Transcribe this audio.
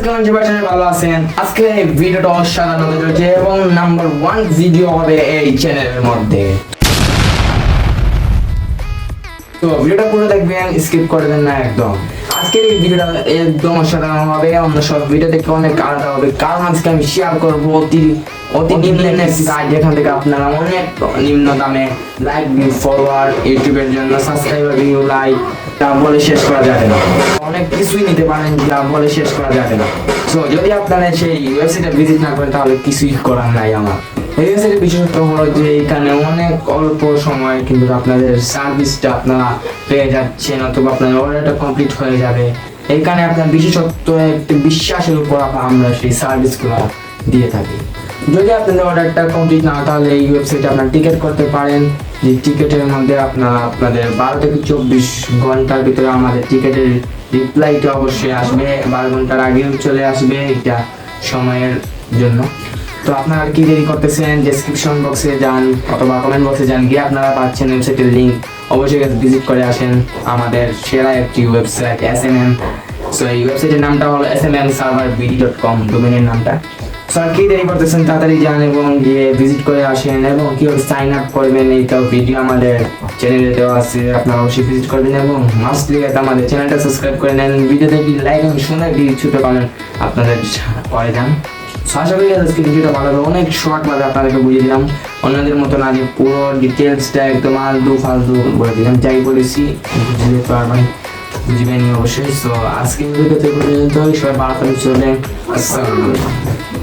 কেমন যে বাসায় ভালো আছেন। আজকে এই ভিডিওটা অসাধারণ হতে চলেছে এবং নাম্বার 1 ভিডিও হবে এই চ্যানেলের মধ্যে। তো ভিডিওটা পুরো দেখবেন, স্কিপ করবেন না একদম। আজকের এই ভিডিওটা একদম অসাধারণ হবে, অন্য সব ভিডিও থেকে অনেক আলাদা হবে, কারণ আজকে আমি শেয়ার করবো অতি নিম্ন একটি সাইট, যেখান থেকে আপনারা অনেক নিম্ন দামে লাইক ভিউ, ফলোয়ার, ইউটিউবের জন্য সাবস্ক্রাইবার, ভিউ, লাইক তা বলে শেষ করা যাবে না। অনেক কিছুই নিতে পারেন যা বলে শেষ করা যাবে না। তো যদি আপনারা সেই ওয়েবসাইটে ভিজিট না করেন তাহলে কিছুই করার নাই আমার। এই ওয়েবসাইটের বিশেষত্ব হলো যে এখানে অনেক অল্প সময় কিন্তু আপনাদের সার্ভিসটা আপনারা পেয়ে যাচ্ছেন, অথবা আপনার অর্ডারটা কমপ্লিট হয়ে যাবে। এখানে আপনার বিশেষত্ব একটি বিশ্বাসের উপর আমরা সেই সার্ভিসগুলো দিয়ে থাকি। যদি আপনাদের অর্ডারটা কমপ্লিট না হয় তাহলে এই ওয়েবসাইটে আপনার টিকিট করতে পারেন। যে টিকিটের মধ্যে আপনাদের 12 থেকে 24 ঘন্টার ভিতরে আমাদের টিকিটের রিপ্লাইটা অবশ্যই আসবে, 12 ঘন্টার আগেও চলে আসবে এটা সময়ের জন্য। তো আপনারা কি দেরি করতেছেন, ডেসক্রিপশন বক্সে যান অথবা কমেন্ট বক্সে যান, গিয়ে আপনারা পাচ্ছেন ওয়েবসাইটের লিঙ্ক, অবশ্যই ভিজিট করে আসেন। আমাদের সেরা একটি ওয়েবসাইট SMM। সো এই ওয়েবসাইটের নামটা হলো smmserverbd.com, ডোমেনের নামটা। সো আর কি দেরি করতেছেন, তাড়াতাড়ি যান এবং গিয়ে ভিজিট করে আসেন। এবং কীভাবে সাইন আপ করবেন এইটাও ভিডিও আমাদের চ্যানেলে দেওয়া আছে, আপনারা অবশ্যই ভিজিট করবেন এবং মাস্টলি আমাদের চ্যানেলটা সাবস্ক্রাইব করে নেন। ভিডিওতে একটি লাইক এবং সুন্দর একটি ছোটো কমেন্ট আপনাদের করে যান। আশা করি আজকে ভিডিওটা ভালো হবে, অনেক শর্ট ভাবে আপনাদেরকে বুঝিয়ে দিলাম, অন্যদের মতো না যে পুরো ডিটেলসটা একদম ফালতু বলে দিলাম। যাই বলেছি বুঝতে পারবেন, বুঝবেন অবশ্যই। তো আজকে ভিডিওতে পর্যন্ত, সবাই ভালো করে চলেন। আসসালামু আলাইকুম।